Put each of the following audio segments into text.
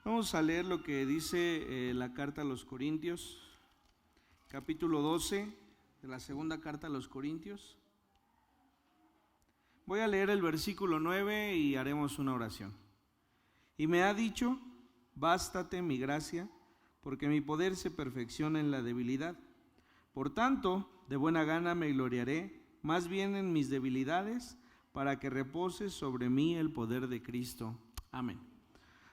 Vamos a leer lo que dice la carta a los Corintios, capítulo 12 de la segunda carta a los Corintios. Voy a leer el versículo 9 y haremos una oración. Y me ha dicho: bástate mi gracia, porque mi poder se perfecciona en la debilidad. Por tanto, de buena gana me gloriaré, más bien en mis debilidades, para que repose sobre mí el poder de Cristo. Amén.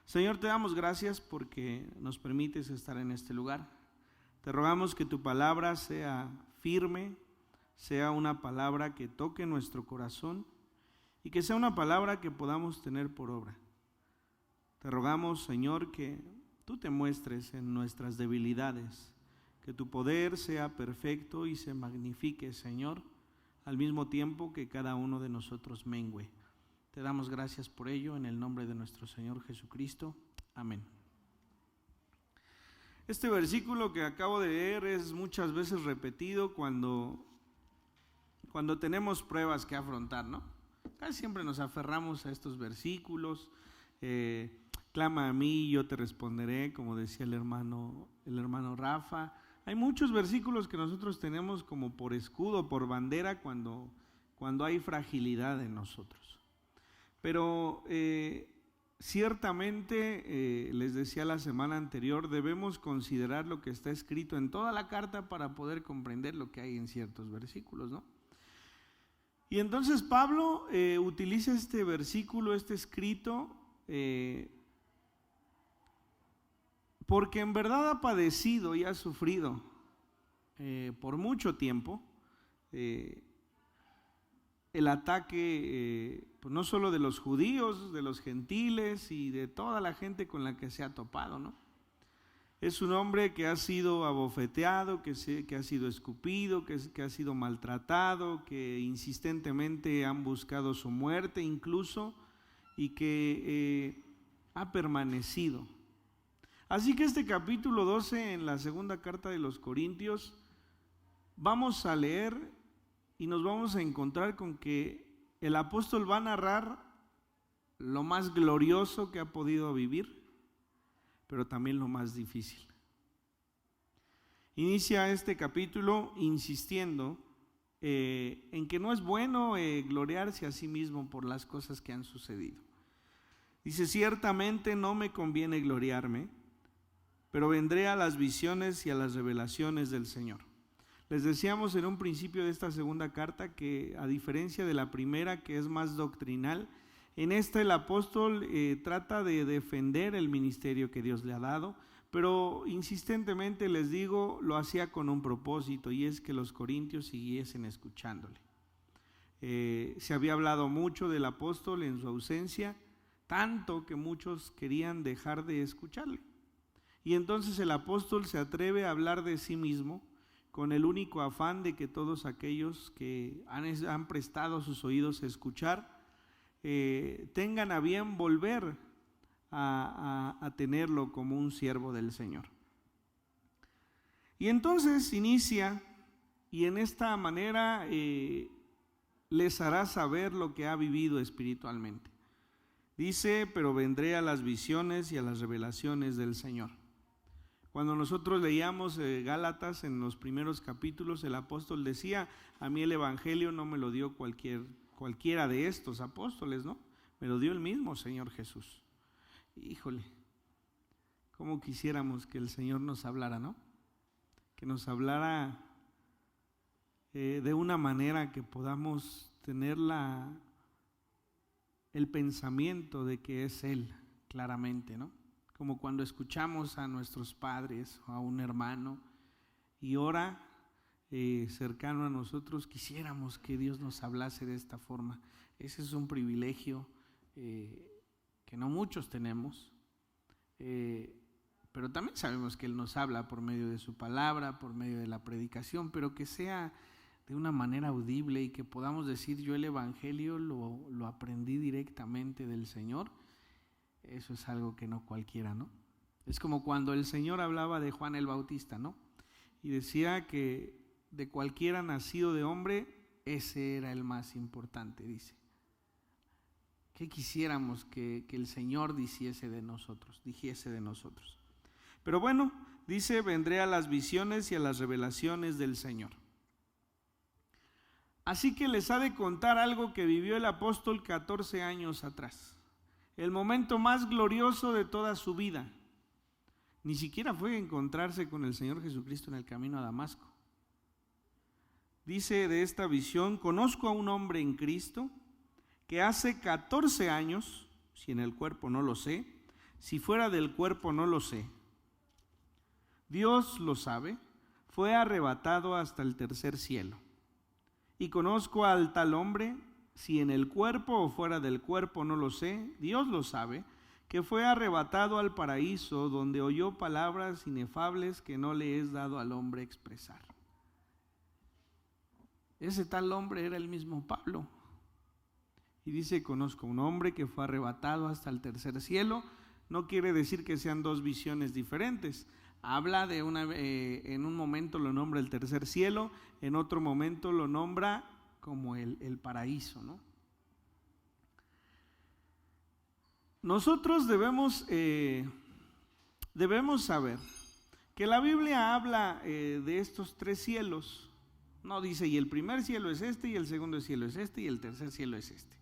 Señor, te damos gracias porque nos permites estar en este lugar. Te rogamos que tu palabra sea firme, sea una palabra que toque nuestro corazón y que sea una palabra que podamos tener por obra. Te rogamos, Señor, que tú te muestres en nuestras debilidades, que tu poder sea perfecto y se magnifique, Señor, al mismo tiempo que cada uno de nosotros mengüe. Te damos gracias por ello en el nombre de nuestro Señor Jesucristo. Amén. Este versículo que acabo de leer es muchas veces repetido cuando tenemos pruebas que afrontar, ¿no? Casi siempre nos aferramos a estos versículos. Clama a mí y yo te responderé, como decía el hermano Rafa. Hay muchos versículos que nosotros tenemos como por escudo, por bandera, cuando hay fragilidad en nosotros. Pero ciertamente, les decía la semana anterior, debemos considerar lo que está escrito en toda la carta para poder comprender lo que hay en ciertos versículos, ¿no? Y entonces Pablo utiliza este versículo, este escrito, porque en verdad ha padecido y ha sufrido por mucho tiempo el ataque, pues no solo de los judíos, de los gentiles y de toda la gente con la que se ha topado, ¿no? Es un hombre que ha sido abofeteado, que ha sido escupido, que ha sido maltratado, que insistentemente han buscado su muerte incluso, y que ha permanecido. Así que este capítulo 12 en la segunda carta de los Corintios, vamos a leer y nos vamos a encontrar con que el apóstol va a narrar lo más glorioso que ha podido vivir, pero también lo más difícil. Inicia este capítulo insistiendo en que no es bueno gloriarse a sí mismo por las cosas que han sucedido. Dice: ciertamente no me conviene gloriarme, pero vendré a las visiones y a las revelaciones del Señor. Les decíamos en un principio de esta segunda carta que, a diferencia de la primera, que es más doctrinal, en esta el apóstol trata de defender el ministerio que Dios le ha dado, pero insistentemente, les digo, lo hacía con un propósito, y es que los corintios siguiesen escuchándole. Se había hablado mucho del apóstol en su ausencia, tanto que muchos querían dejar de escucharle. Y entonces el apóstol se atreve a hablar de sí mismo, con el único afán de que todos aquellos que han prestado sus oídos a escuchar tengan a bien volver a tenerlo como un siervo del Señor. Y entonces inicia, y en esta manera les hará saber lo que ha vivido espiritualmente. Dice: pero vendré a las visiones y a las revelaciones del Señor. Cuando nosotros leíamos Gálatas en los primeros capítulos, el apóstol decía: a mí el evangelio no me lo dio cualquiera de estos apóstoles, ¿no? Me lo dio el mismo Señor Jesús. Híjole, cómo quisiéramos que el Señor nos hablara, ¿no? Que nos hablara de una manera que podamos tener el pensamiento de que es Él, claramente, ¿no? Como cuando escuchamos a nuestros padres o a un hermano y ora cercano a nosotros, quisiéramos que Dios nos hablase de esta forma. Ese es un privilegio que no muchos tenemos, pero también sabemos que Él nos habla por medio de su palabra, por medio de la predicación, pero que sea de una manera audible y que podamos decir: yo el evangelio lo aprendí directamente del Señor. Eso es algo que no cualquiera, ¿no? Es como cuando el Señor hablaba de Juan el Bautista, ¿no? Y decía que de cualquiera nacido de hombre, ese era el más importante, dice. ¿Qué quisiéramos que el Señor dijese de nosotros? Pero bueno, dice, vendré a las visiones y a las revelaciones del Señor. Así que les ha de contar algo que vivió el apóstol 14 años atrás. El momento más glorioso de toda su vida. Ni siquiera fue encontrarse con el Señor Jesucristo en el camino a Damasco. Dice de esta visión, conozco a un hombre en Cristo que hace 14 años, si en el cuerpo no lo sé, si fuera del cuerpo no lo sé, Dios lo sabe, fue arrebatado hasta el tercer cielo. Y conozco al tal hombre, si en el cuerpo o fuera del cuerpo no lo sé, Dios lo sabe, que fue arrebatado al paraíso, donde oyó palabras inefables que no le es dado al hombre expresar. Ese tal hombre era el mismo Pablo. Y dice, conozco un hombre que fue arrebatado hasta el tercer cielo. No quiere decir que sean dos visiones diferentes. Habla de en un momento lo nombra el tercer cielo, en otro momento lo nombra como el paraíso, ¿no? Nosotros debemos saber que la Biblia habla de estos tres cielos. No dice, y el primer cielo es este, y el segundo cielo es este, y el tercer cielo es este.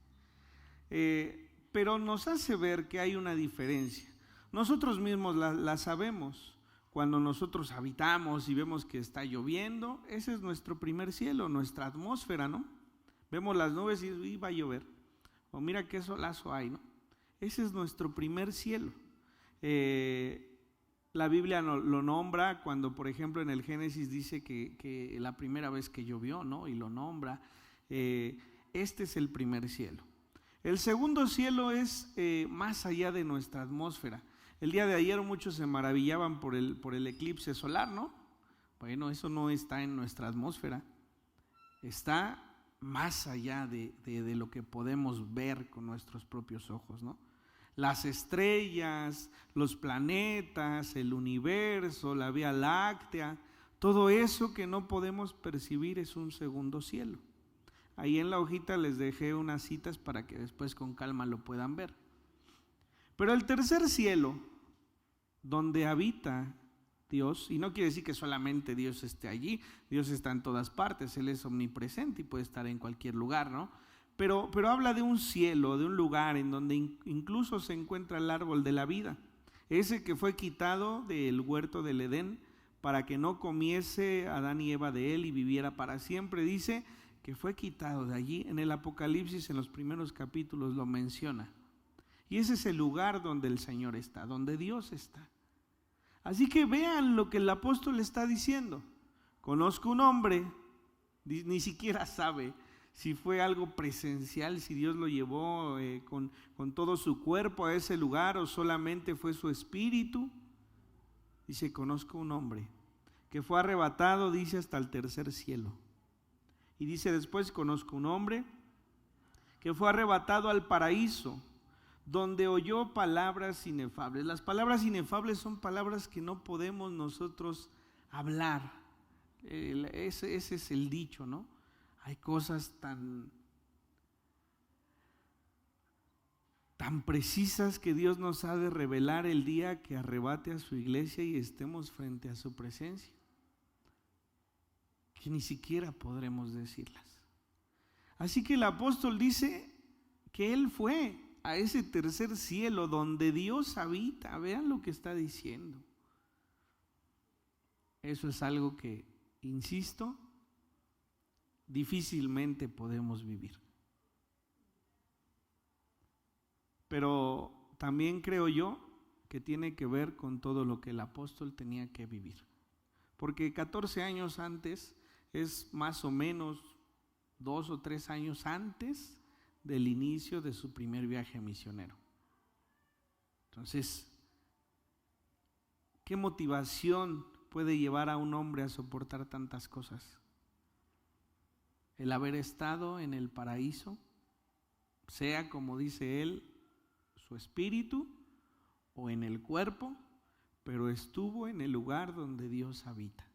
Pero nos hace ver que hay una diferencia. Nosotros mismos la sabemos. Cuando nosotros habitamos y vemos que está lloviendo, ese es nuestro primer cielo, nuestra atmósfera, ¿no? Vemos las nubes y va a llover. O mira qué solazo hay, ¿no? Ese es nuestro primer cielo. La Biblia lo nombra cuando, por ejemplo, en el Génesis dice que la primera vez que llovió, ¿no? Y lo nombra. Este es el primer cielo. El segundo cielo es más allá de nuestra atmósfera. El día de ayer muchos se maravillaban por el eclipse solar, ¿no? Bueno, eso no está en nuestra atmósfera. Está más allá de lo que podemos ver con nuestros propios ojos, ¿no? Las estrellas, los planetas, el universo, la Vía Láctea, todo eso que no podemos percibir es un segundo cielo. Ahí en la hojita les dejé unas citas para que después con calma lo puedan ver. Pero el tercer cielo, donde habita Dios, y no quiere decir que solamente Dios esté allí, Dios está en todas partes, Él es omnipresente y puede estar en cualquier lugar, ¿no? Pero habla de un cielo, de un lugar en donde incluso se encuentra el árbol de la vida, ese que fue quitado del huerto del Edén para que no comiese Adán y Eva de él y viviera para siempre. Dice que fue quitado de allí. En el Apocalipsis, en los primeros capítulos lo menciona. Y ese es el lugar donde el Señor está, donde Dios está. Así que vean lo que el apóstol está diciendo. Conozco un hombre, ni siquiera sabe si fue algo presencial, si Dios lo llevó con todo su cuerpo a ese lugar o solamente fue su espíritu. Dice, conozco un hombre que fue arrebatado, dice, hasta el tercer cielo. Y dice después, conozco un hombre que fue arrebatado al paraíso, donde oyó palabras inefables. Las palabras inefables son palabras que no podemos nosotros hablar. Ese es el dicho, ¿no? Hay cosas tan precisas que Dios nos ha de revelar el día que arrebate a su iglesia y estemos frente a su presencia, que ni siquiera podremos decirlas. Así que el apóstol dice que él fue a ese tercer cielo donde Dios habita. Vean lo que está diciendo. Eso es algo que, insisto, difícilmente podemos vivir. Pero también creo yo que tiene que ver con todo lo que el apóstol tenía que vivir. Porque 14 años antes es más o menos 2 o 3 años antes del inicio de su primer viaje misionero. Entonces, ¿qué motivación puede llevar a un hombre a soportar tantas cosas? El haber estado en el paraíso, sea como dice él, su espíritu o en el cuerpo, pero estuvo en el lugar donde Dios habita.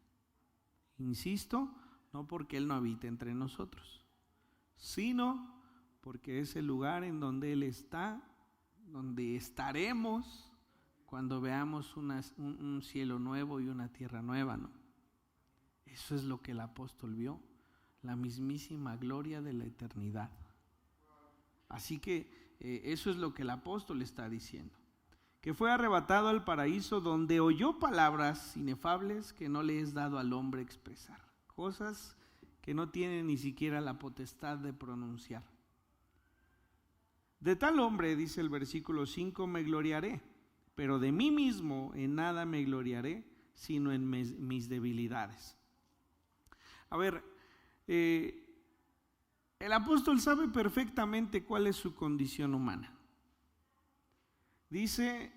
Insisto, no porque Él no habite entre nosotros, sino porque es el lugar en donde Él está, donde estaremos cuando veamos un cielo nuevo y una tierra nueva, ¿no? Eso es lo que el apóstol vio, la mismísima gloria de la eternidad. Así que eso es lo que el apóstol está diciendo, que fue arrebatado al paraíso donde oyó palabras inefables que no le es dado al hombre expresar, cosas que no tiene ni siquiera la potestad de pronunciar. De tal hombre, dice el versículo 5, me gloriaré, pero de mí mismo en nada me gloriaré, sino en mis debilidades. A ver, el apóstol sabe perfectamente cuál es su condición humana. Dice,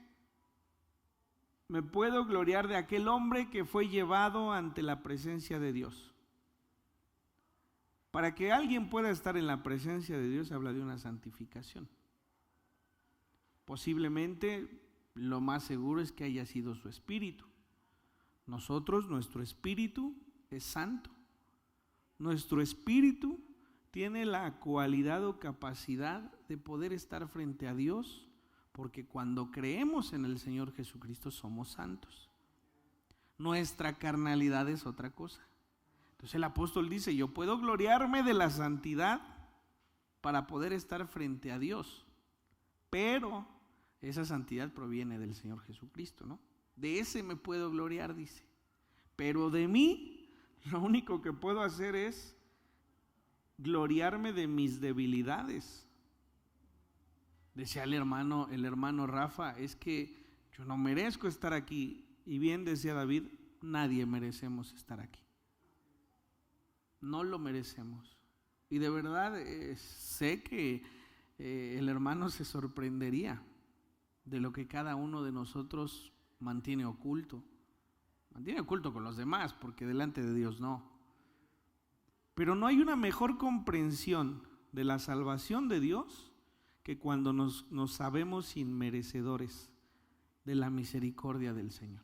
me puedo gloriar de aquel hombre que fue llevado ante la presencia de Dios. Para que alguien pueda estar en la presencia de Dios, habla de una santificación. Posiblemente lo más seguro es que haya sido su espíritu. Nuestro espíritu es santo. Nuestro espíritu tiene la cualidad o capacidad de poder estar frente a Dios, porque cuando creemos en el Señor Jesucristo somos santos. Nuestra carnalidad es otra cosa. Entonces el apóstol dice, yo puedo gloriarme de la santidad para poder estar frente a Dios, pero esa santidad proviene del Señor Jesucristo, ¿no? De ese me puedo gloriar, dice. Pero de mí, lo único que puedo hacer es gloriarme de mis debilidades. Decía el hermano Rafa, es que yo no merezco estar aquí. Y bien decía David, nadie merecemos estar aquí. No lo merecemos. Y de verdad sé que el hermano se sorprendería de lo que cada uno de nosotros mantiene oculto. Mantiene oculto con los demás, porque delante de Dios no. Pero no hay una mejor comprensión de la salvación de Dios que cuando nos sabemos inmerecedores de la misericordia del Señor.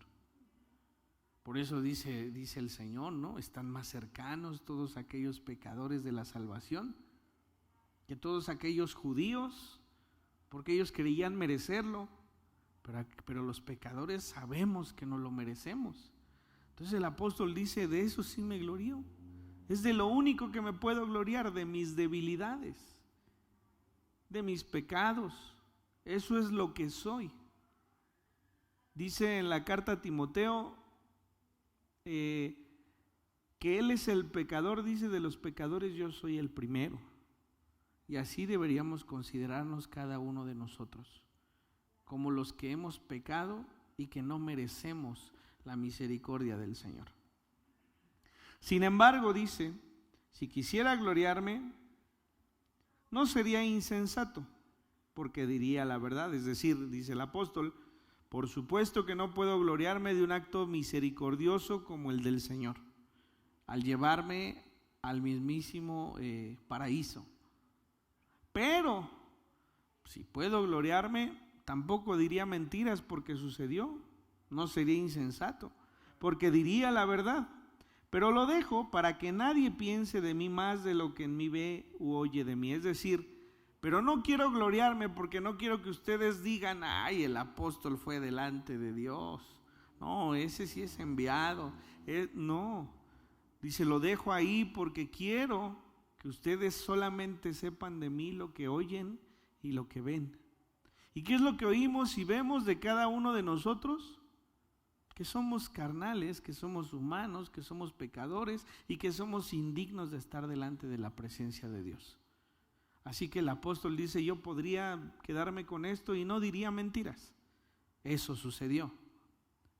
Por eso dice el Señor, ¿no? Están más cercanos todos aquellos pecadores de la salvación que todos aquellos judíos, porque ellos creían merecerlo, pero los pecadores sabemos que no lo merecemos. Entonces el apóstol dice, de eso sí me glorío. Es de lo único que me puedo gloriar, de mis debilidades, de mis pecados. Eso es lo que soy. Dice en la carta a Timoteo que él es el pecador, dice, de los pecadores yo soy el primero. Y así deberíamos considerarnos cada uno de nosotros, como los que hemos pecado y que no merecemos la misericordia del Señor. Sin embargo, dice, si quisiera gloriarme, no sería insensato, porque diría la verdad. Es decir, dice el apóstol, por supuesto que no puedo gloriarme de un acto misericordioso como el del Señor, al llevarme al mismísimo paraíso. Pero, si puedo gloriarme, tampoco diría mentiras porque sucedió. No sería insensato, porque diría la verdad. Pero lo dejo para que nadie piense de mí más de lo que en mí ve u oye de mí. Es decir, pero no quiero gloriarme porque no quiero que ustedes digan, ay, el apóstol fue delante de Dios. No, ese sí es enviado. No, dice, lo dejo ahí porque quiero que ustedes solamente sepan de mí lo que oyen y lo que ven. ¿Y qué es lo que oímos y vemos de cada uno de nosotros? Que somos carnales, que somos humanos, que somos pecadores y que somos indignos de estar delante de la presencia de Dios. Así que el apóstol dice, yo podría quedarme con esto y no diría mentiras. Eso sucedió.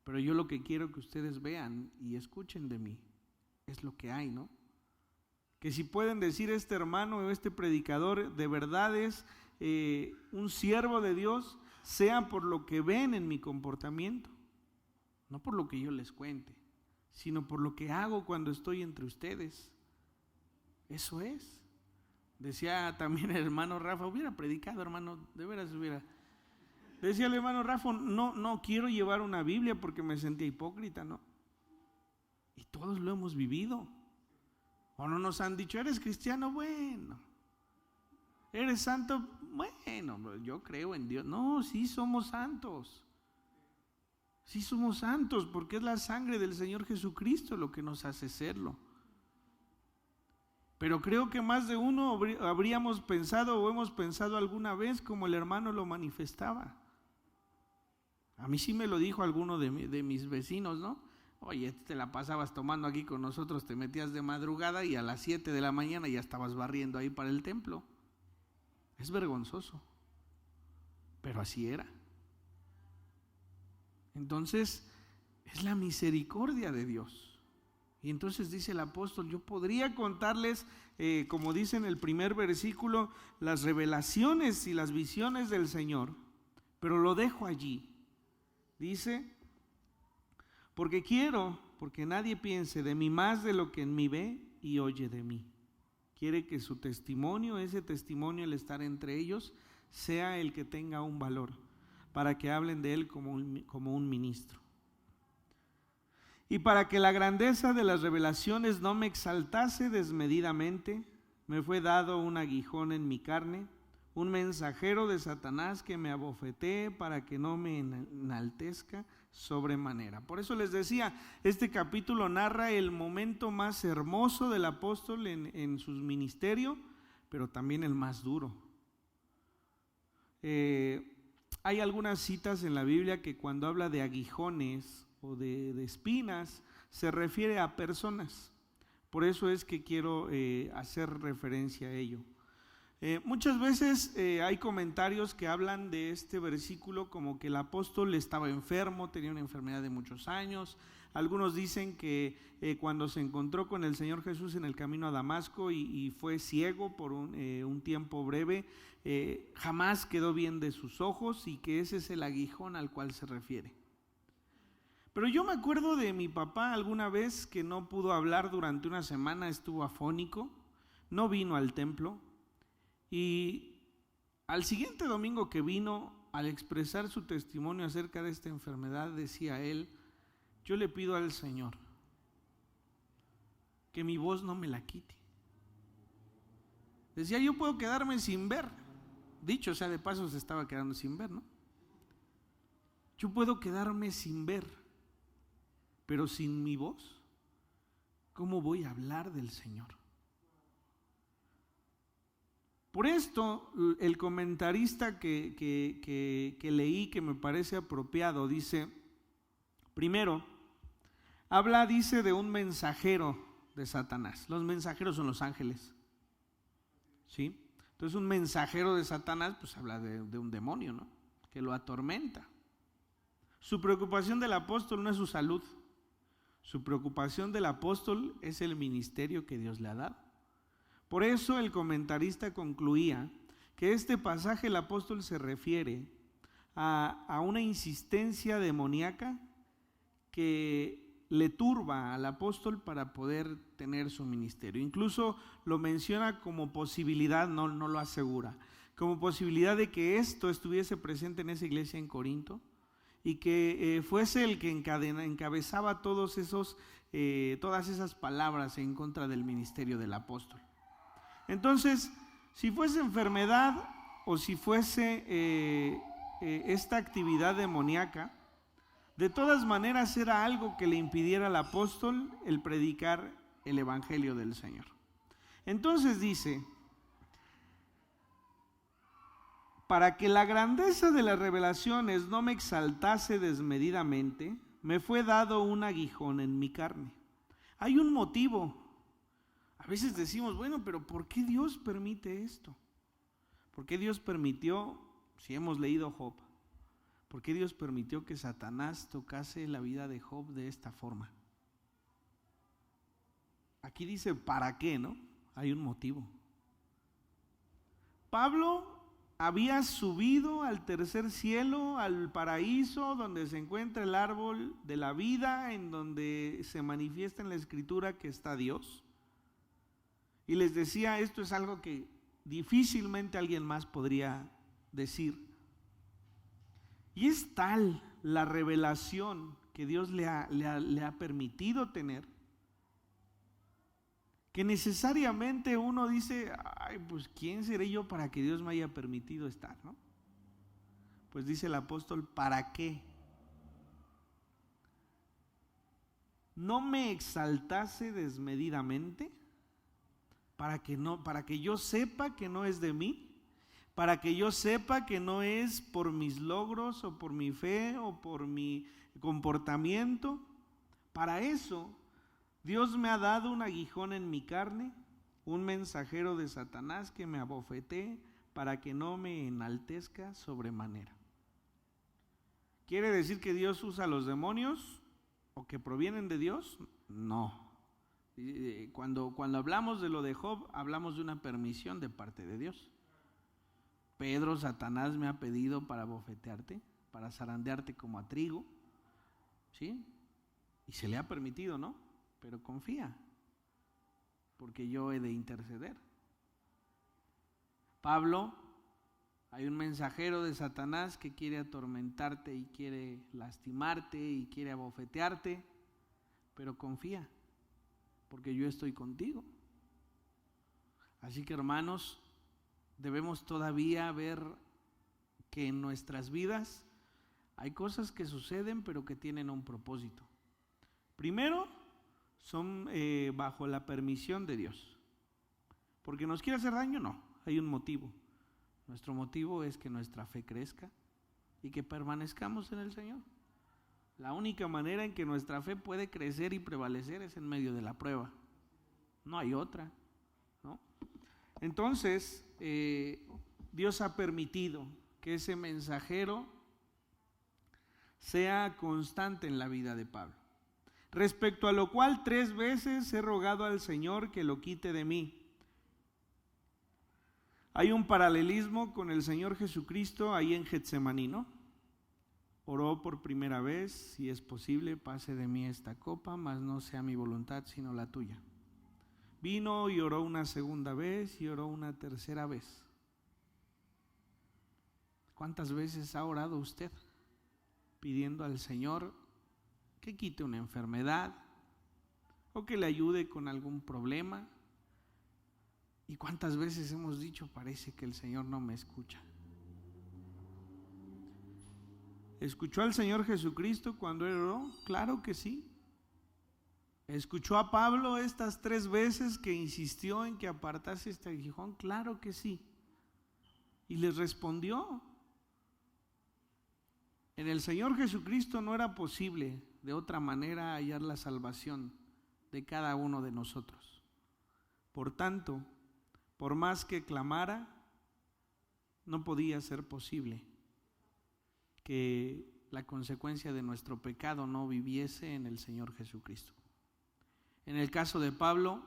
Pero yo lo que quiero que ustedes vean y escuchen de mí es lo que hay, ¿no? Que si pueden decir este hermano o este predicador de verdad es un siervo de Dios, sea por lo que ven en mi comportamiento. No por lo que yo les cuente, sino por lo que hago cuando estoy entre ustedes. Eso es. Decía también el hermano Rafa, hubiera predicado, hermano, de veras hubiera. Decía el hermano Rafa, no quiero llevar una Biblia porque me sentía hipócrita, ¿no? Y todos lo hemos vivido. O no nos han dicho, ¿eres cristiano? Bueno. ¿Eres santo? Bueno, yo creo en Dios. No, sí somos santos. Sí somos santos porque es la sangre del Señor Jesucristo lo que nos hace serlo. Pero creo que más de uno habríamos pensado o hemos pensado alguna vez como el hermano lo manifestaba. A mí sí me lo dijo alguno de mis vecinos, ¿no? Oye, te la pasabas tomando aquí con nosotros, te metías de madrugada y a las 7 de la mañana ya estabas barriendo ahí para el templo. Es vergonzoso, pero así era. Entonces, es la misericordia de Dios. Y entonces dice el apóstol, yo podría contarles, como dice en el primer versículo, las revelaciones y las visiones del Señor, pero lo dejo allí. Dice, porque nadie piense de mí más de lo que en mí ve y oye de mí. Quiere que su testimonio, ese testimonio, el estar entre ellos, sea el que tenga un valor, para que hablen de él como un ministro. Y para que la grandeza de las revelaciones no me exaltase desmedidamente, me fue dado un aguijón en mi carne, un mensajero de Satanás que me abofetee para que no me enaltezca sobremanera. Por eso les decía, este capítulo narra el momento más hermoso del apóstol en su ministerio, pero también el más duro. Hay algunas citas en la Biblia que cuando habla de aguijones o de espinas, se refiere a personas. Por eso es que quiero hacer referencia a ello. Muchas veces hay comentarios que hablan de este versículo como que el apóstol estaba enfermo, tenía una enfermedad de muchos años. Algunos dicen que cuando se encontró con el Señor Jesús en el camino a Damasco y fue ciego por un tiempo breve, jamás quedó bien de sus ojos y que ese es el aguijón al cual se refiere. Pero yo me acuerdo de mi papá alguna vez que no pudo hablar durante una semana, estuvo afónico, no vino al templo y al siguiente domingo que vino, al expresar su testimonio acerca de esta enfermedad, decía él, yo le pido al Señor que mi voz no me la quite. Decía, yo puedo quedarme sin ver, dicho sea de paso se estaba quedando sin ver, ¿no? Yo puedo quedarme sin ver, pero sin mi voz, ¿cómo voy a hablar del Señor? Por esto, el comentarista que leí, que me parece apropiado, dice, primero, dice de un mensajero de Satanás. Los mensajeros son los ángeles, ¿sí? Entonces un mensajero de Satanás, pues habla de un demonio, ¿no? Que lo atormenta. Su preocupación del apóstol no es su salud. Su preocupación del apóstol es el ministerio que Dios le ha dado. Por eso el comentarista concluía que este pasaje el apóstol se refiere a una insistencia demoníaca que le turba al apóstol para poder tener su ministerio. Incluso lo menciona como posibilidad, no lo asegura, como posibilidad de que esto estuviese presente en esa iglesia en Corinto y que fuese el que encabezaba todas esas palabras en contra del ministerio del apóstol. Entonces, si fuese enfermedad o si fuese esta actividad demoníaca, de todas maneras era algo que le impidiera al apóstol el predicar el evangelio del Señor. Entonces dice, para que la grandeza de las revelaciones no me exaltase desmedidamente, me fue dado un aguijón en mi carne. Hay un motivo. A veces decimos, bueno, pero ¿por qué Dios permite esto? ¿Por qué Dios permitió, si hemos leído Job, por qué Dios permitió que Satanás tocase la vida de Job de esta forma? Aquí dice, ¿para qué, no? Hay un motivo. Pablo había subido al tercer cielo, al paraíso, donde se encuentra el árbol de la vida, en donde se manifiesta en la Escritura que está Dios. Y les decía, esto es algo que difícilmente alguien más podría decir. Y es tal la revelación que Dios le ha permitido tener, que necesariamente uno dice, ay, pues ¿quién seré yo para que Dios me haya permitido estar, ¿no? Pues dice el apóstol, ¿para qué? No me exaltase desmedidamente, para que yo sepa que no es de mí, para que yo sepa que no es por mis logros o por mi fe o por mi comportamiento. Para eso Dios me ha dado un aguijón en mi carne, un mensajero de Satanás que me abofetee para que no me enaltezca sobremanera. ¿Quiere decir que Dios usa a los demonios o que provienen de Dios? No. Cuando hablamos de lo de Job, hablamos de una permisión de parte de Dios. Pedro, Satanás me ha pedido para bofetearte, para zarandearte como a trigo, ¿sí? Y se le ha permitido, ¿no? Pero confía, porque yo he de interceder. Pablo, hay un mensajero de Satanás que quiere atormentarte y quiere lastimarte y quiere abofetearte, pero confía, porque yo estoy contigo. Así que, hermanos, debemos todavía ver que en nuestras vidas hay cosas que suceden pero que tienen un propósito. Primero, son bajo la permisión de Dios. ¿Porque nos quiere hacer daño? No, hay un motivo. Nuestro motivo es que nuestra fe crezca y que permanezcamos en el Señor. La única manera en que nuestra fe puede crecer y prevalecer es en medio de la prueba. No hay otra, ¿no? Entonces, Dios ha permitido que ese mensajero sea constante en la vida de Pablo. Respecto a lo cual 3 veces he rogado al Señor que lo quite de mí. Hay un paralelismo con el Señor Jesucristo ahí en Getsemaní, ¿no? Oró por primera vez, si es posible, pase de mí esta copa, mas no sea mi voluntad sino la tuya. Vino y oró una segunda vez y oró una tercera vez. ¿Cuántas veces ha orado usted pidiendo al Señor que quite una enfermedad o que le ayude con algún problema? ¿Y cuántas veces hemos dicho, parece que el Señor no me escucha? ¿Escuchó al Señor Jesucristo cuando él oró? Claro que sí. ¿Escuchó a Pablo estas 3 veces que insistió en que apartase este aguijón? Claro que sí. Y les respondió. En el Señor Jesucristo no era posible de otra manera hallar la salvación de cada uno de nosotros. Por tanto, por más que clamara, no podía ser posible que la consecuencia de nuestro pecado no viviese en el Señor Jesucristo. En el caso de Pablo,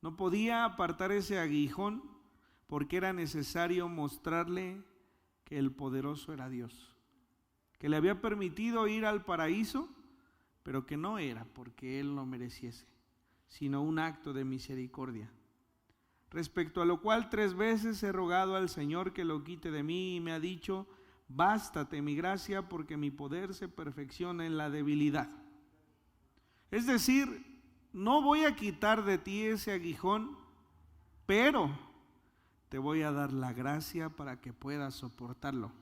no podía apartar ese aguijón porque era necesario mostrarle que el poderoso era Dios, que le había permitido ir al paraíso, pero que no era porque él lo mereciese, sino un acto de misericordia. Respecto a lo cual 3 veces he rogado al Señor que lo quite de mí y me ha dicho, bástate mi gracia porque mi poder se perfecciona en la debilidad. Es decir, no voy a quitar de ti ese aguijón, pero te voy a dar la gracia para que puedas soportarlo.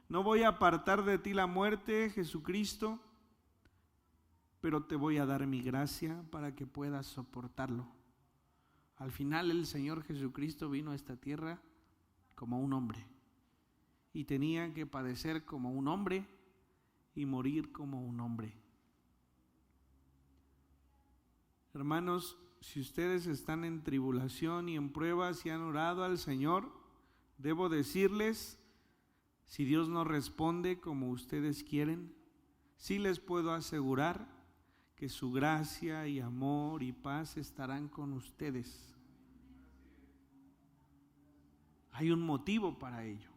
No voy a apartar de ti la muerte, Jesucristo, pero te voy a dar mi gracia para que puedas soportarlo. Al final el Señor Jesucristo vino a esta tierra como un hombre y tenía que padecer como un hombre y morir como un hombre. Hermanos, si ustedes están en tribulación y en pruebas y han orado al Señor, debo decirles, si Dios no responde como ustedes quieren, sí les puedo asegurar que su gracia y amor y paz estarán con ustedes. Hay un motivo para ello.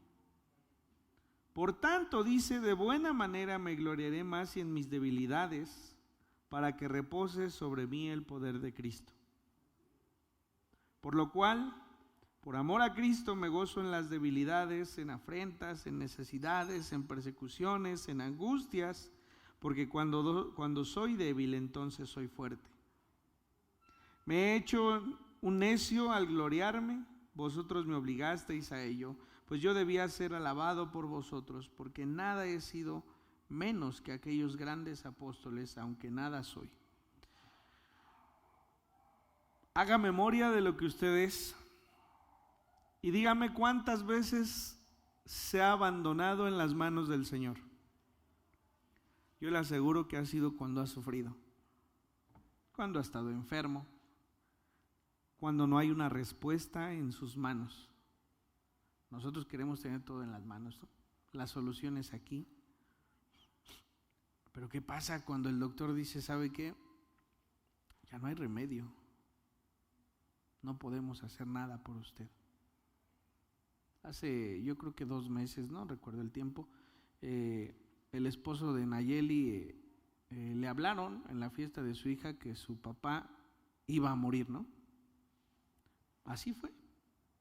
Por tanto, dice, de buena manera me gloriaré más en mis debilidades, para que repose sobre mí el poder de Cristo. Por lo cual, por amor a Cristo me gozo en las debilidades, en afrentas, en necesidades, en persecuciones, en angustias, porque cuando soy débil, entonces soy fuerte. Me he hecho un necio al gloriarme, vosotros me obligasteis a ello, pues yo debía ser alabado por vosotros, porque nada he sido menos que aquellos grandes apóstoles, aunque nada soy. Haga memoria de lo que usted es y dígame cuántas veces se ha abandonado en las manos del Señor. Yo le aseguro que ha sido cuando ha sufrido, cuando ha estado enfermo, cuando no hay una respuesta en sus manos. Nosotros queremos tener todo en las manos, ¿no? Las soluciones aquí. Pero ¿qué pasa cuando el doctor dice, ¿sabe qué? Ya no hay remedio. No podemos hacer nada por usted. Hace, yo creo que 2 meses, no recuerdo el tiempo, el esposo de Nayeli le hablaron en la fiesta de su hija que su papá iba a morir, ¿no? Así fue.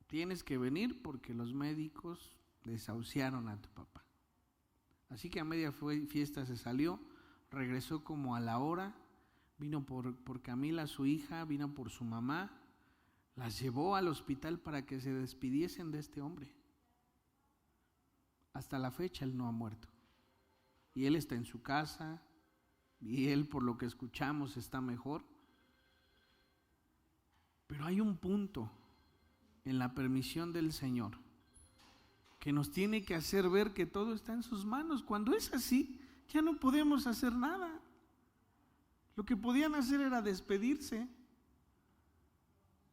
Tienes que venir porque los médicos desahuciaron a tu papá. Así que a media fiesta se salió, regresó como a la hora, vino por Camila, su hija, vino por su mamá, las llevó al hospital para que se despidiesen de este hombre. Hasta la fecha él no ha muerto. Y él está en su casa, y él, por lo que escuchamos, está mejor. Pero hay un punto en la permisión del Señor que nos tiene que hacer ver que todo está en sus manos. Cuando es así, ya no podemos hacer nada. Lo que podían hacer era despedirse.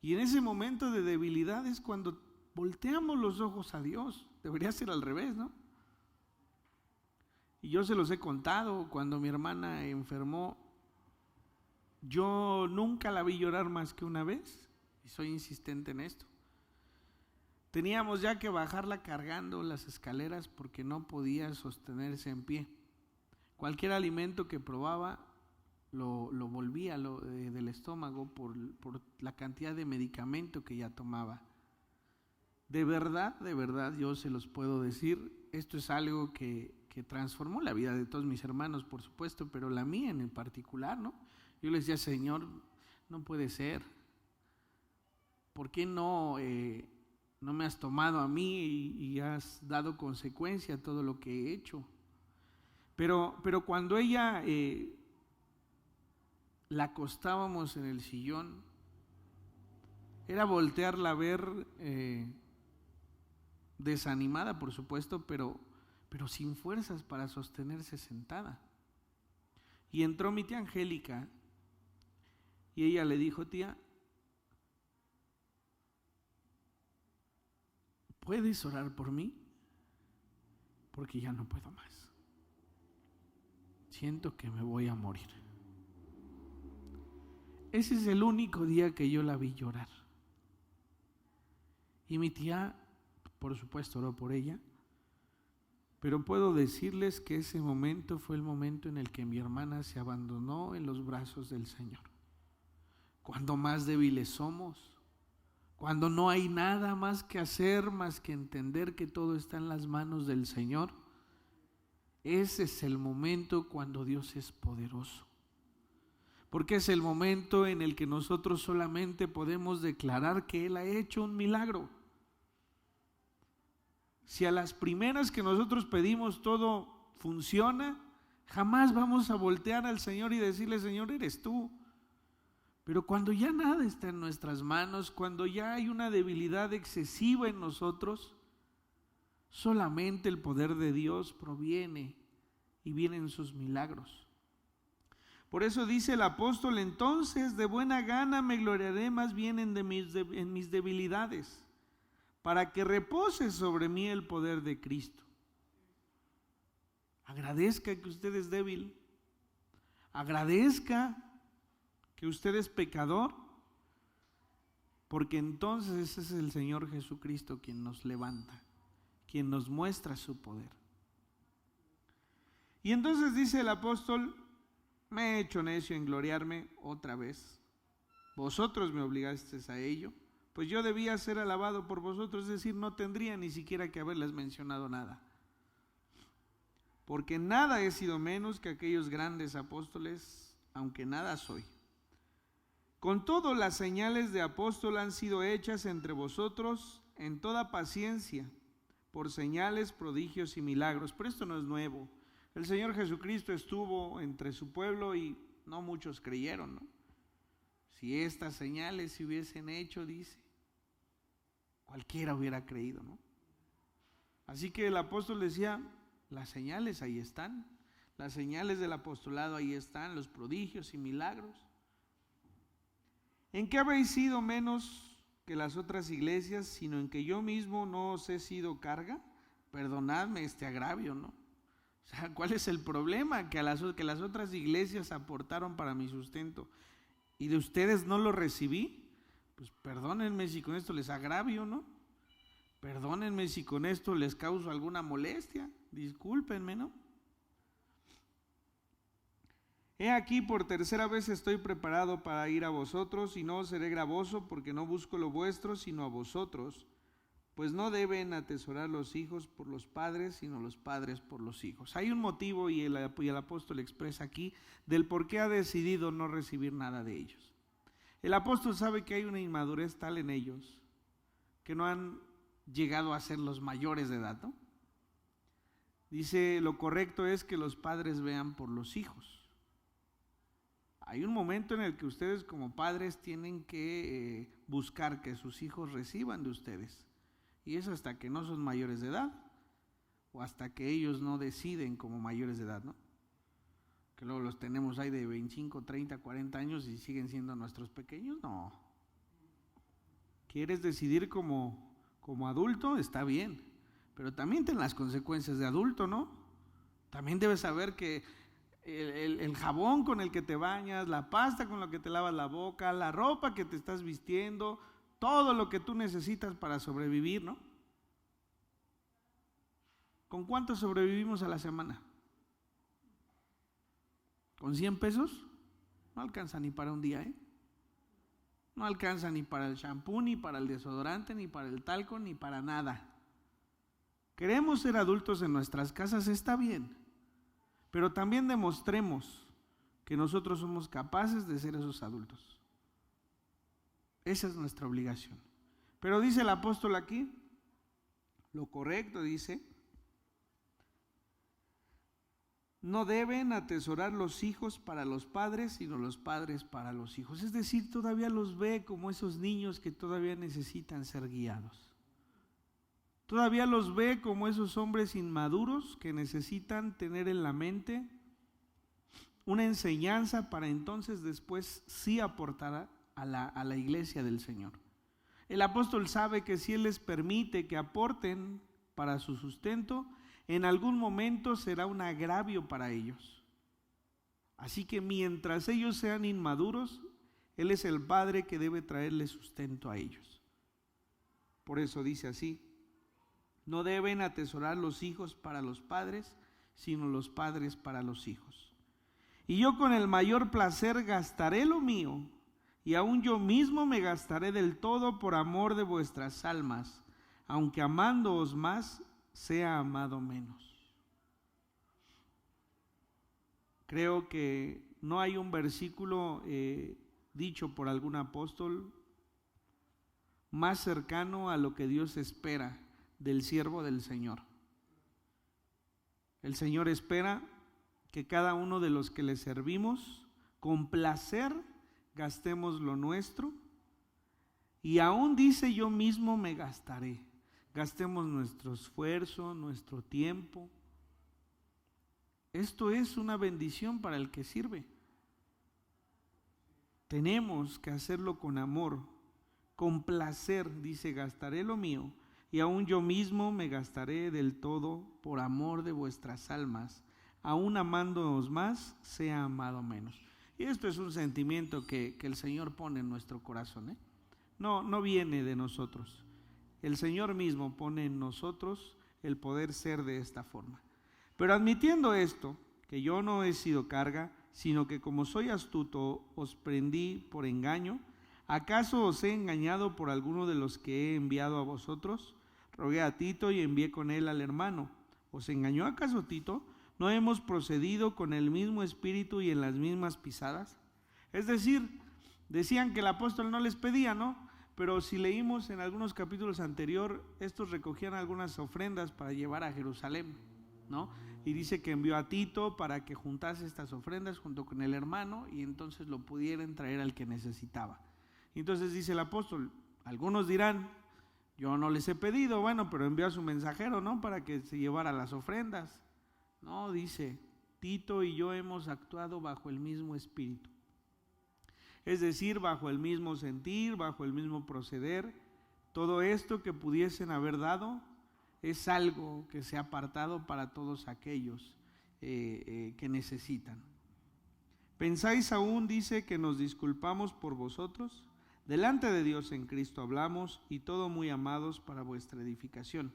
Y en ese momento de debilidad es cuando volteamos los ojos a Dios. Debería ser al revés, ¿no? Y yo se los he contado, cuando mi hermana enfermó, yo nunca la vi llorar más que una vez, y soy insistente en esto. Teníamos ya que bajarla cargando las escaleras porque no podía sostenerse en pie. Cualquier alimento que probaba lo volvía del estómago por la cantidad de medicamento que ella tomaba. De verdad, yo se los puedo decir, esto es algo que transformó la vida de todos mis hermanos, por supuesto, pero la mía en particular, ¿no? Yo les decía, Señor, no puede ser. ¿Por qué no me has tomado a mí y has dado consecuencia a todo lo que he hecho? Pero cuando ella la acostábamos en el sillón, era voltearla a ver desanimada, por supuesto, pero sin fuerzas para sostenerse sentada. Y entró mi tía Angélica y ella le dijo, tía, ¿puedes orar por mí? Porque ya no puedo más. Siento que me voy a morir. Ese es el único día que yo la vi llorar. Y mi tía, por supuesto, oró por ella. Pero puedo decirles que ese momento fue el momento en el que mi hermana se abandonó en los brazos del Señor. Cuando más débiles somos, cuando no hay nada más que hacer, más que entender que todo está en las manos del Señor, ese es el momento cuando Dios es poderoso. Porque es el momento en el que nosotros solamente podemos declarar que Él ha hecho un milagro. Si a las primeras que nosotros pedimos todo funciona, jamás vamos a voltear al Señor y decirle, Señor, eres tú. Pero cuando ya nada está en nuestras manos, cuando ya hay una debilidad excesiva en nosotros, solamente el poder de Dios proviene y vienen sus milagros. Por eso dice el apóstol, entonces de buena gana me gloriaré más bien en mis debilidades, para que repose sobre mí el poder de Cristo. Agradezca que usted es débil, agradezca que usted es pecador, porque entonces ese es el Señor Jesucristo quien nos levanta, quien nos muestra su poder. Y entonces dice el apóstol, me he hecho necio en gloriarme otra vez. Vosotros me obligasteis a ello, pues yo debía ser alabado por vosotros, es decir, no tendría ni siquiera que haberles mencionado nada. Porque nada he sido menos que aquellos grandes apóstoles, aunque nada soy. Con todo, las señales de apóstol han sido hechas entre vosotros en toda paciencia, por señales, prodigios y milagros. Pero esto no es nuevo. El Señor Jesucristo estuvo entre su pueblo y no muchos creyeron, ¿no? Si estas señales se hubiesen hecho, dice, cualquiera hubiera creído, ¿no? Así que el apóstol decía, las señales ahí están, las señales del apostolado ahí están, los prodigios y milagros. ¿En qué habéis sido menos que las otras iglesias, sino en que yo mismo no os he sido carga? Perdonadme este agravio, ¿no? O sea, ¿cuál es el problema? Que las otras iglesias aportaron para mi sustento y de ustedes no lo recibí. Pues perdónenme si con esto les agravio, ¿no? Perdónenme si con esto les causo alguna molestia. Discúlpenme, ¿no? He aquí, por tercera vez estoy preparado para ir a vosotros, y no os seré gravoso, porque no busco lo vuestro, sino a vosotros. Pues no deben atesorar los hijos por los padres, sino los padres por los hijos. Hay un motivo, y el apóstol expresa aquí, del por qué ha decidido no recibir nada de ellos. El apóstol sabe que hay una inmadurez tal en ellos, que no han llegado a ser los mayores de edad, ¿no? Dice, lo correcto es que los padres vean por los hijos. Hay un momento en el que ustedes como padres tienen que buscar que sus hijos reciban de ustedes. Y eso hasta que no son mayores de edad, o hasta que ellos no deciden como mayores de edad, ¿no? Que luego los tenemos ahí de 25, 30, 40 años y siguen siendo nuestros pequeños. No. ¿Quieres decidir como adulto? Está bien, pero también ten las consecuencias de adulto, ¿no? También debes saber que el jabón con el que te bañas, la pasta con la que te lavas la boca, la ropa que te estás vistiendo, todo lo que tú necesitas para sobrevivir, ¿no? ¿Con cuánto sobrevivimos a la semana? ¿Con 100 pesos? No alcanza ni para un día, ¿eh? No alcanza ni para el shampoo, ni para el desodorante, ni para el talco, ni para nada. Queremos ser adultos en nuestras casas, está bien, pero también demostremos que nosotros somos capaces de ser esos adultos. Esa es nuestra obligación. Pero dice el apóstol aquí, lo correcto dice, no deben atesorar los hijos para los padres, sino los padres para los hijos. Es decir, todavía los ve como esos niños que todavía necesitan ser guiados. Todavía los ve como esos hombres inmaduros que necesitan tener en la mente una enseñanza para entonces después sí aportar a la iglesia del Señor. El apóstol sabe que si él les permite que aporten para su sustento, en algún momento será un agravio para ellos. Así que mientras ellos sean inmaduros, él es el padre que debe traerle sustento a ellos. Por eso dice así, no deben atesorar los hijos para los padres, sino los padres para los hijos. Y yo con el mayor placer gastaré lo mío, y aún yo mismo me gastaré del todo por amor de vuestras almas, aunque amándoos más, sea amado menos. Creo que no hay un versículo dicho por algún apóstol más cercano a lo que Dios espera del siervo del Señor. El Señor espera que cada uno de los que le servimos con placer gastemos lo nuestro, y aún dice yo mismo me gastaré. Gastemos nuestro esfuerzo, nuestro tiempo. Esto es una bendición para el que sirve. Tenemos que hacerlo con amor, con placer. Dice, gastaré lo mío, y aún yo mismo me gastaré del todo por amor de vuestras almas. Aún amándonos más, sea amado menos. Y esto es un sentimiento que el Señor pone en nuestro corazón, ¿eh? No viene de nosotros. El Señor mismo pone en nosotros el poder ser de esta forma. Pero admitiendo esto, que yo no he sido carga, sino que como soy astuto, os prendí por engaño. ¿Acaso os he engañado por alguno de los que he enviado a vosotros? Rogué a Tito y envié con él al hermano. ¿Os engañó acaso Tito? ¿No hemos procedido con el mismo espíritu y en las mismas pisadas? Es decir, Decían que el apóstol no les pedía, ¿no? Pero si leímos en algunos capítulos anteriores, estos recogían algunas ofrendas para llevar a Jerusalén, ¿no? Y dice que envió a Tito para que juntase estas ofrendas junto con el hermano y entonces lo pudieran traer al que necesitaba. Y entonces dice el apóstol, algunos dirán, yo no les he pedido, bueno, pero envió a su mensajero, ¿no? Para que se llevara las ofrendas. No, dice, Tito y yo hemos actuado bajo el mismo espíritu. Es decir, bajo el mismo sentir, bajo el mismo proceder. Todo esto que pudiesen haber dado es algo que se ha apartado para todos aquellos que necesitan. ¿Pensáis aún, dice, que nos disculpamos por vosotros? Delante de Dios en Cristo hablamos, y todo muy amados para vuestra edificación.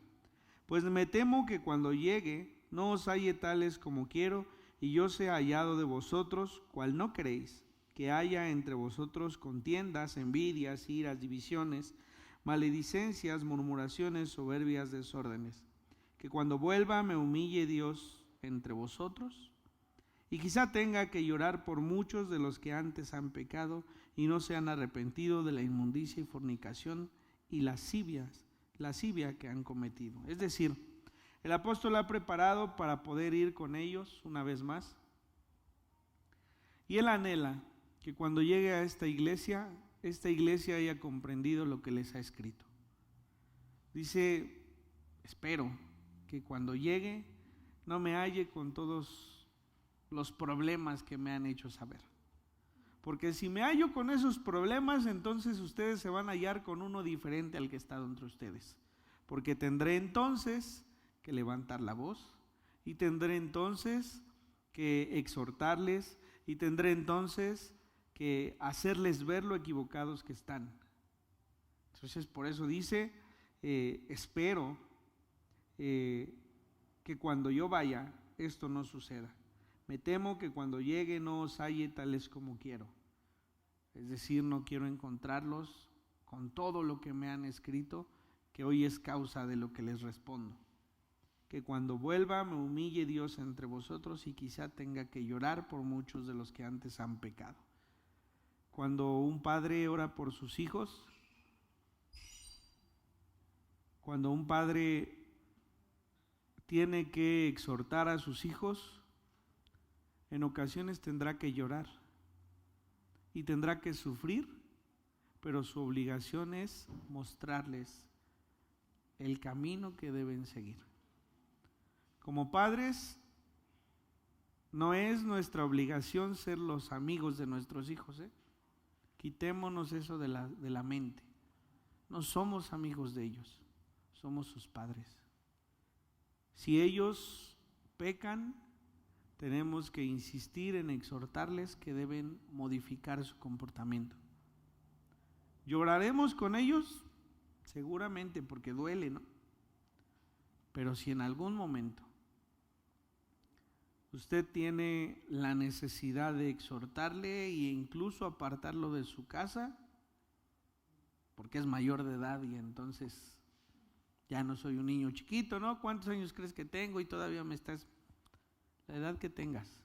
Pues me temo que cuando llegue no os halle tales como quiero, y yo sea hallado de vosotros, cual no queréis, que haya entre vosotros contiendas, envidias, iras, divisiones, maledicencias, murmuraciones, soberbias, desórdenes. Que cuando vuelva me humille Dios entre vosotros, y quizá tenga que llorar por muchos de los que antes han pecado y no se han arrepentido de la inmundicia y fornicación y lascivia que han cometido. Es decir, el apóstol ha preparado para poder ir con ellos una vez más, y él anhela que cuando llegue a esta iglesia haya comprendido lo que les ha escrito. Dice, espero que cuando llegue no me halle con todos los problemas que me han hecho saber. Porque si me hallo con esos problemas, entonces ustedes se van a hallar con uno diferente al que está entre ustedes. Porque tendré entonces que levantar la voz, y tendré entonces que exhortarles, y tendré entonces que hacerles ver lo equivocados que están. Entonces por eso dice, espero que cuando yo vaya esto no suceda. Me temo que cuando llegue no os halle tales como quiero. Es decir, no quiero encontrarlos con todo lo que me han escrito, que hoy es causa de lo que les respondo. Que cuando vuelva me humille Dios entre vosotros y quizá tenga que llorar por muchos de los que antes han pecado. Cuando un padre ora por sus hijos, cuando un padre tiene que exhortar a sus hijos, en ocasiones tendrá que llorar y tendrá que sufrir, pero su obligación es mostrarles el camino que deben seguir. Como padres, no es nuestra obligación ser los amigos de nuestros hijos, Quitémonos eso de la mente. No somos amigos de ellos, somos sus padres. Si ellos pecan, tenemos que insistir en exhortarles que deben modificar su comportamiento. ¿Lloraremos con ellos? Seguramente, porque duele, ¿no? Pero si en algún momento usted tiene la necesidad de exhortarle e incluso apartarlo de su casa, porque es mayor de edad y entonces ya no soy un niño chiquito, ¿no? ¿Cuántos años crees que tengo y todavía me estás? La edad que tengas.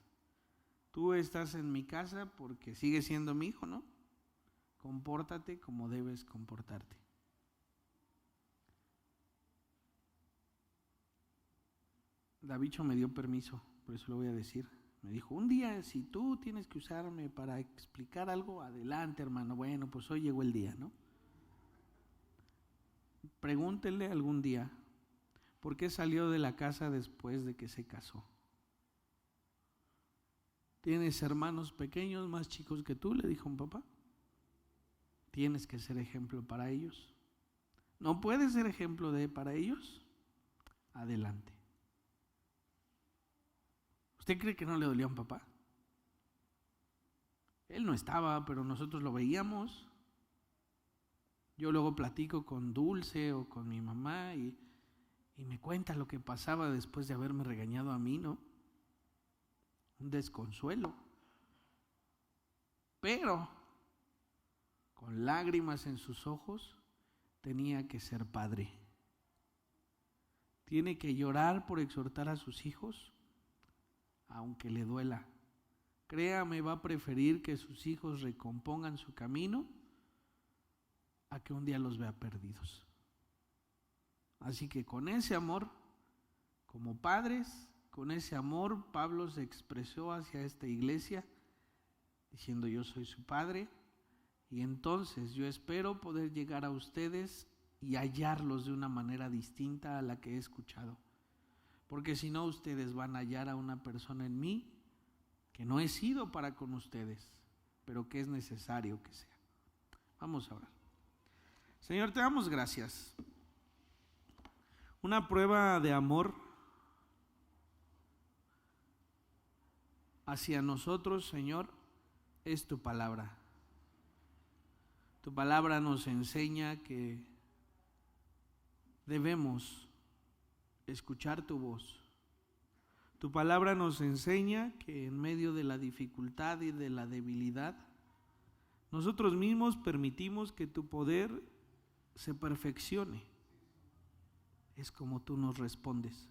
Tú estás en mi casa porque sigues siendo mi hijo, ¿no? Compórtate como debes comportarte. Davicho me dio permiso, por eso lo voy a decir. Me dijo, un día si tú tienes que usarme para explicar algo, adelante, hermano. Bueno, pues hoy llegó el día, ¿no? Pregúntele algún día, ¿por qué salió de la casa después de que se casó? ¿Tienes hermanos pequeños más chicos que tú?, le dijo un papá. Tienes que ser ejemplo para ellos. ¿No puedes ser ejemplo para ellos? Adelante. ¿Usted cree que no le dolía a un papá? Él no estaba, pero nosotros lo veíamos. Yo luego platico con Dulce o con mi mamá y me cuenta lo que pasaba después de haberme regañado a mí, ¿no? Un desconsuelo. Pero con lágrimas en sus ojos tenía que ser padre. Tiene que llorar por exhortar a sus hijos, aunque le duela, créame, va a preferir que sus hijos recompongan su camino a que un día los vea perdidos. Así que con ese amor, como padres, con ese amor, Pablo se expresó hacia esta iglesia, diciendo: yo soy su padre, y entonces yo espero poder llegar a ustedes y hallarlos de una manera distinta a la que he escuchado. Porque si no, ustedes van a hallar a una persona en mí que no he sido para con ustedes, pero que es necesario que sea. Vamos a orar. Señor, te damos gracias. Una prueba de amor hacia nosotros, Señor, es tu palabra. Tu palabra nos enseña que debemos escuchar tu voz. Tu palabra nos enseña que en medio de la dificultad y de la debilidad, nosotros mismos permitimos que tu poder se perfeccione. Es como tú nos respondes.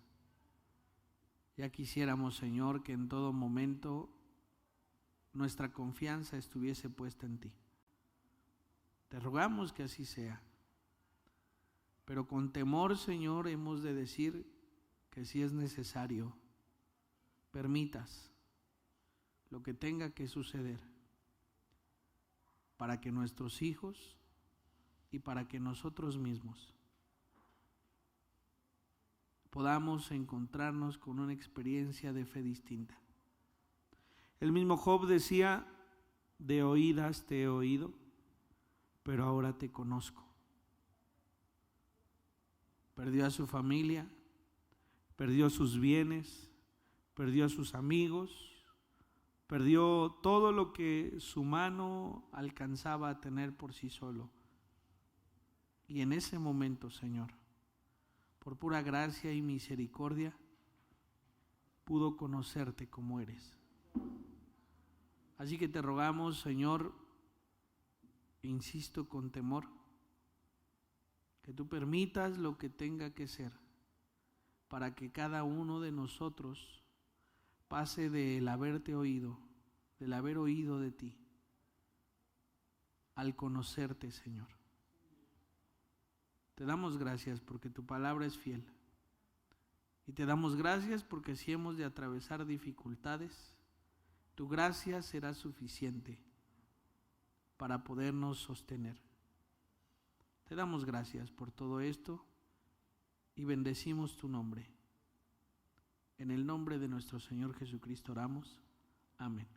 Ya quisiéramos, Señor, que en todo momento nuestra confianza estuviese puesta en ti. Te rogamos que así sea. Pero con temor, Señor, hemos de decir que si es necesario, permitas lo que tenga que suceder para que nuestros hijos y para que nosotros mismos podamos encontrarnos con una experiencia de fe distinta. El mismo Job decía: de oídas te he oído, pero ahora te conozco. Perdió a su familia, perdió sus bienes, perdió a sus amigos, perdió todo lo que su mano alcanzaba a tener por sí solo. Y en ese momento, Señor, por pura gracia y misericordia, pudo conocerte como eres. Así que te rogamos, Señor, insisto con temor, que tú permitas lo que tenga que ser para que cada uno de nosotros pase del haberte oído, del haber oído de ti, al conocerte, Señor. Te damos gracias porque tu palabra es fiel. Y te damos gracias porque si hemos de atravesar dificultades, tu gracia será suficiente para podernos sostener. Te damos gracias por todo esto y bendecimos tu nombre. En el nombre de nuestro Señor Jesucristo oramos. Amén.